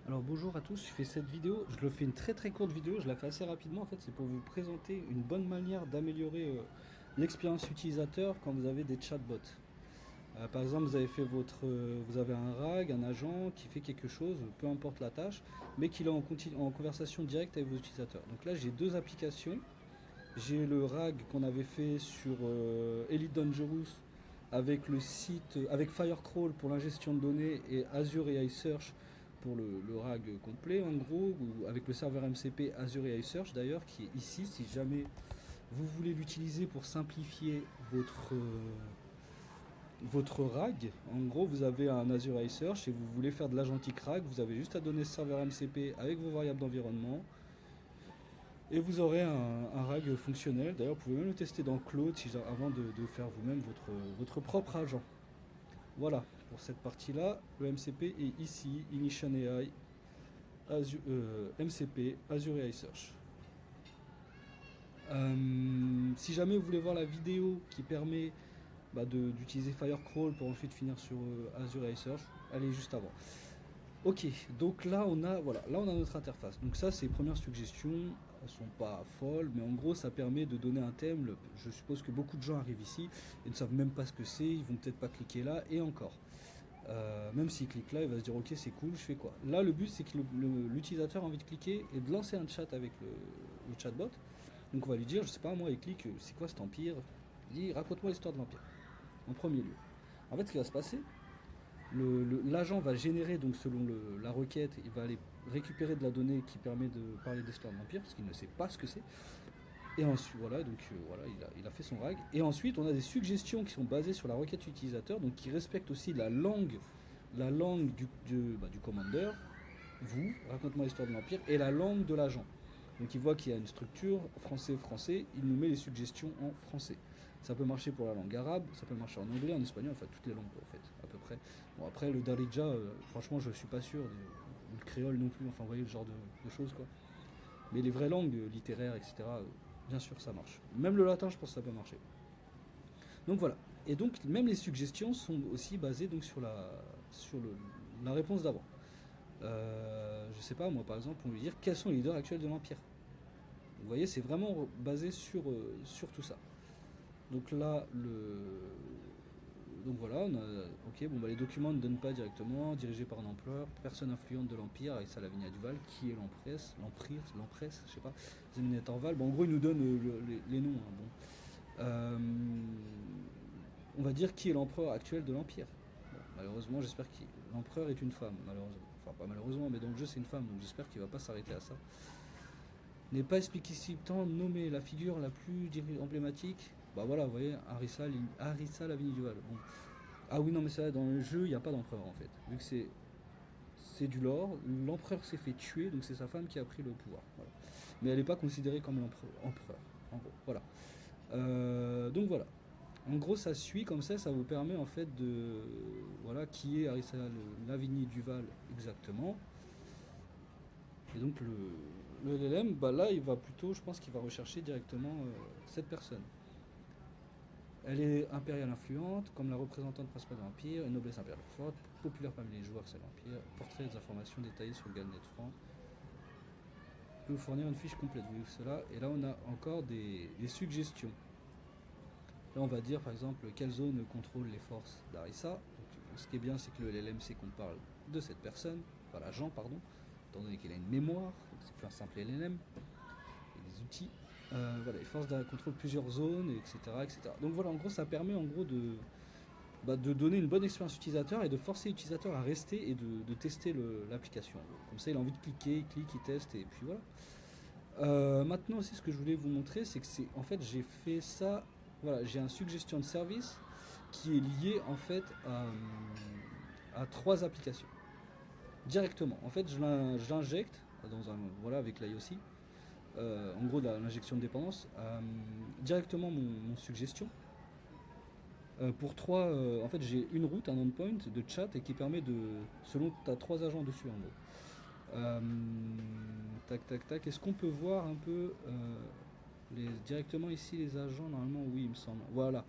Alors bonjour à tous, je fais cette vidéo, je le fais une très courte vidéo, je la fais assez rapidement en fait, c'est pour vous présenter une bonne manière d'améliorer l'expérience utilisateur quand vous avez des chatbots. Par exemple, vous avez fait vous avez un RAG, un agent qui fait quelque chose, peu importe la tâche, mais qui est en conversation directe avec vos utilisateurs. Donc là, j'ai deux applications. J'ai le RAG qu'on avait fait sur Elite Dangerous avec le site, avec Firecrawl pour l'ingestion de données et Azure AI Search pour le RAG complet en gros, ou avec le serveur MCP Azure AI Search d'ailleurs, qui est ici si jamais vous voulez l'utiliser pour simplifier votre RAG. En gros, vous avez un Azure AI Search et vous voulez faire de l'agentique RAG, vous avez juste à donner ce serveur MCP avec vos variables d'environnement et vous aurez un RAG fonctionnel. D'ailleurs, vous pouvez même le tester dans Claude avant de faire vous-même votre propre agent. Voilà, pour cette partie-là, le MCP est ici, Ignition AI, MCP, Azure AI Search. Si jamais vous voulez voir la vidéo qui permet d'utiliser Firecrawl pour ensuite finir sur Azure AI Search, elle est juste avant. Ok, donc là on a notre interface. Donc ça c'est les premières suggestions, elles sont pas folles, mais en gros ça permet de donner un thème. Je suppose que beaucoup de gens arrivent ici et ne savent même pas ce que c'est, ils vont peut-être pas cliquer là et encore. Même s'il clique là, il va se dire ok c'est cool, je fais quoi. Là le but c'est que l'utilisateur a envie de cliquer et de lancer un chat avec le chatbot. Donc on va lui dire, je sais pas moi, il clique, c'est quoi cet empire. Il dit raconte-moi l'histoire de l'empire, en premier lieu. En fait ce qui va se passer, l'agent va générer, donc selon la requête, il va aller récupérer de la donnée qui permet de parler de l'histoire de l'Empire, parce qu'il ne sait pas ce que c'est. Et ensuite, voilà, donc voilà, il a fait son RAG. Et ensuite, on a des suggestions qui sont basées sur la requête utilisateur, donc qui respectent aussi la langue du commandeur, vous, raconte-moi l'histoire de l'Empire, et la langue de l'agent. Donc il voit qu'il y a une structure français-français, il nous met les suggestions en français. Ça peut marcher pour la langue arabe, ça peut marcher en anglais, en espagnol, enfin toutes les langues en fait, à peu près. Bon après le Darija, franchement je suis pas sûr, ou le créole non plus, enfin vous voyez le genre de choses quoi. Mais les vraies langues littéraires, etc., bien sûr ça marche. Même le latin je pense que ça peut marcher. Donc voilà. Et donc même les suggestions sont aussi basées donc la réponse d'avant. Je sais pas moi par exemple on lui dire quels sont les leaders actuels de l'Empire. Vous voyez, c'est vraiment basé sur tout ça. Donc là, donc voilà, ok, bon, les documents ne donnent pas directement, dirigés par un empereur, personne influente de l'Empire, avec Salavina Duval, qui est l'empresse, je sais pas, Zéminette Orval. Bon, en gros, il nous donne les noms. Hein, bon. On va dire qui est l'empereur actuel de l'Empire. Bon, malheureusement, j'espère que l'empereur est une femme, malheureusement. Enfin, pas malheureusement, mais dans le jeu, c'est une femme, donc j'espère qu'il va pas s'arrêter à ça. N'est pas explicitement nommé la figure la plus emblématique. Bah voilà, vous voyez, Harissa Lavigny-Duval. Bon. Ah oui, non, mais ça, dans le jeu, il n'y a pas d'empereur en fait. Vu que c'est du lore, l'empereur s'est fait tuer, donc c'est sa femme qui a pris le pouvoir. Voilà. Mais elle n'est pas considérée comme l'empereur, en gros. Voilà. Donc voilà. En gros, ça suit comme ça vous permet en fait de. Voilà, qui est Harissa Lavigny-Duval exactement. Et donc le LLM, bah là, il va plutôt, je pense qu'il va rechercher directement cette personne. Elle est impériale influente, comme la représentante principale de l'Empire, une noblesse impériale forte, populaire parmi les joueurs, c'est l'Empire, portrait des informations détaillées sur le Galnet franc. Je peux vous fournir une fiche complète, vous voyez cela. Et là, on a encore des suggestions. Là, on va dire par exemple quelle zone contrôle les forces d'Arissa. Ce qui est bien, c'est que le LLM sait qu'on parle de cette personne, enfin l'agent, pardon, étant donné qu'il a une mémoire, c'est plus un simple LLM, et des outils. Voilà, les forces contrôlent plusieurs zones, etc., etc. Donc voilà, en gros, ça permet en gros de donner une bonne expérience utilisateur et de forcer l'utilisateur à rester et de tester l'application. Comme ça, il a envie de cliquer, il clique, il teste, et puis voilà. Maintenant aussi, ce que je voulais vous montrer, c'est que en fait, j'ai fait ça. Voilà, j'ai un suggestion de service qui est lié en fait à trois applications directement. En fait, je l'injecte dans un voilà avec l'IOC. En gros, l'injection de dépendance directement mon suggestion. Pour trois, en fait, j'ai une route, un endpoint de chat et qui permet de, selon tu as trois agents dessus en gros. Tac, tac, tac. Est-ce qu'on peut voir un peu directement ici les agents? Normalement, oui, il me semble. Voilà.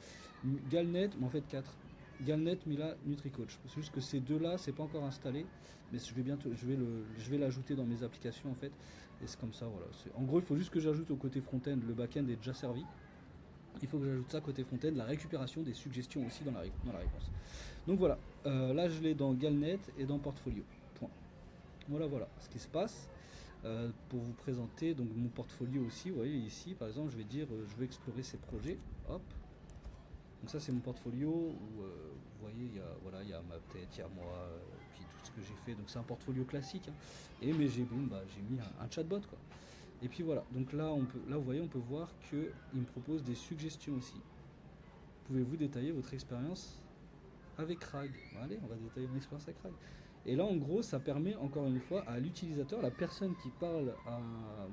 Galnet, mais en fait 4. Galnet, Mila, NutriCoach. C'est juste que ces deux-là, c'est pas encore installé, mais je vais bientôt, je vais l'ajouter dans mes applications en fait. Et c'est comme ça, voilà. En gros, il faut juste que j'ajoute au côté front-end, le back-end est déjà servi. Il faut que j'ajoute ça côté front-end, la récupération des suggestions aussi dans la réponse. Donc voilà, là je l'ai dans Galnet et dans Portfolio. Point. Voilà ce qui se passe. Pour vous présenter donc mon portfolio aussi, vous voyez ici par exemple, je vais dire je veux explorer ces projets. Hop. Donc ça c'est mon portfolio où vous voyez il y a ma tête, il y a moi, puis tout ce que j'ai fait. Donc c'est un portfolio classique. Hein. Et mais j'ai mis un chatbot quoi. Et puis voilà, donc là vous voyez on peut voir qu'il me propose des suggestions aussi. Pouvez-vous détailler votre expérience avec RAG? Allez, on va détailler mon expérience avec RAG. Et là, en gros, ça permet encore une fois à l'utilisateur, la personne qui parle à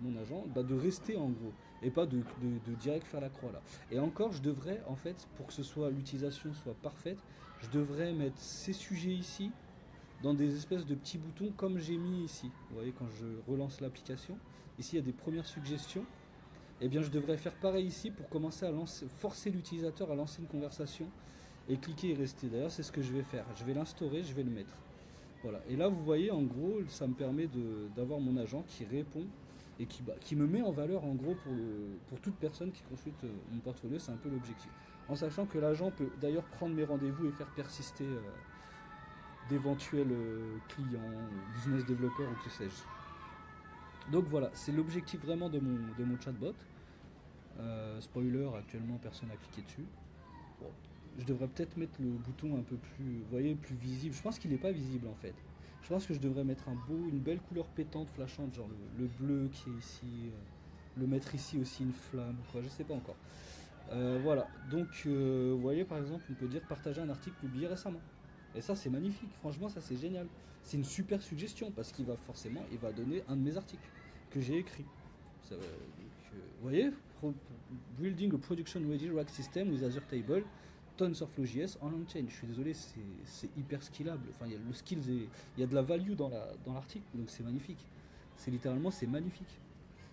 mon agent, de rester en gros et pas de direct faire la croix là. Et encore, je devrais en fait, pour que l'utilisation soit parfaite, je devrais mettre ces sujets ici dans des espèces de petits boutons comme j'ai mis ici. Vous voyez, quand je relance l'application, ici il y a des premières suggestions. Et bien, je devrais faire pareil ici pour commencer à forcer l'utilisateur à lancer une conversation et cliquer et rester. D'ailleurs, c'est ce que je vais faire. Je vais l'instaurer, je vais le mettre. Voilà. Et là, vous voyez, en gros, ça me permet d'avoir mon agent qui répond et qui me met en valeur, en gros, pour toute personne qui consulte mon portfolio. C'est un peu l'objectif. En sachant que l'agent peut d'ailleurs prendre mes rendez-vous et faire persister d'éventuels clients, business développeurs ou que sais-je. Donc voilà, c'est l'objectif vraiment de mon chatbot. Spoiler, actuellement, personne n'a cliqué dessus. Bon, je devrais peut-être mettre le bouton un peu plus, vous voyez, plus visible. Je pense qu'il n'est pas visible en fait. Je pense que je devrais mettre une belle couleur pétante, flashante, genre le bleu qui est ici, le mettre ici aussi une flamme, quoi, je sais pas encore. Voilà, donc vous voyez par exemple, on peut dire partager un article publié récemment. Et ça c'est magnifique, franchement ça c'est génial. C'est une super suggestion parce qu'il va donner un de mes articles que j'ai écrit. Ça, vous voyez, building a production ready rack system with Azure Table, tons of Flow.js en on-chain. Je suis désolé, c'est hyper skillable. Enfin, il y a le skills et il y a de la value dans l'article, donc c'est magnifique. C'est magnifique.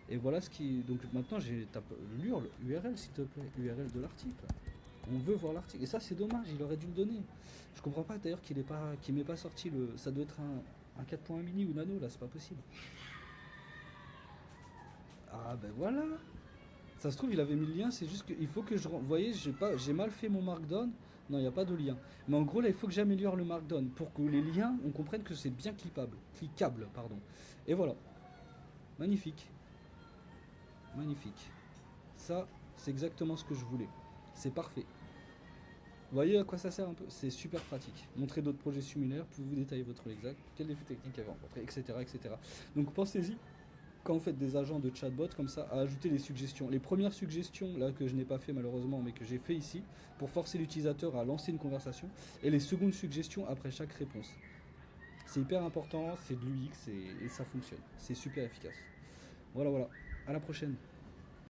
Et voilà ce qui. Donc maintenant, l'URL, s'il te plaît, l'URL de l'article. On veut voir l'article. Et ça, c'est dommage, il aurait dû le donner. Je comprends pas d'ailleurs qu'il m'ait pas sorti le. Ça doit être un 4.1 mini ou nano, là, c'est pas possible. Ah ben voilà. Ça se trouve, il avait mis le lien, c'est juste qu'il faut que je... Vous voyez, j'ai mal fait mon markdown. Non, il n'y a pas de lien. Mais en gros, là, il faut que j'améliore le markdown pour que les liens, on comprenne que c'est bien cliquable, pardon. Et voilà. Magnifique. Magnifique. Ça, c'est exactement ce que je voulais. C'est parfait. Vous voyez à quoi ça sert un peu? C'est super pratique. Montrer d'autres projets similaires, pouvez-vous détailler votre exact, quels défis techniques avez rencontrés, etc., etc. Donc pensez-y, quand vous faites des agents de chatbot comme ça, à ajouter des suggestions. Les premières suggestions, là, que je n'ai pas fait malheureusement, mais que j'ai fait ici, pour forcer l'utilisateur à lancer une conversation, et les secondes suggestions après chaque réponse. C'est hyper important, c'est de l'UX et ça fonctionne. C'est super efficace. Voilà, à la prochaine.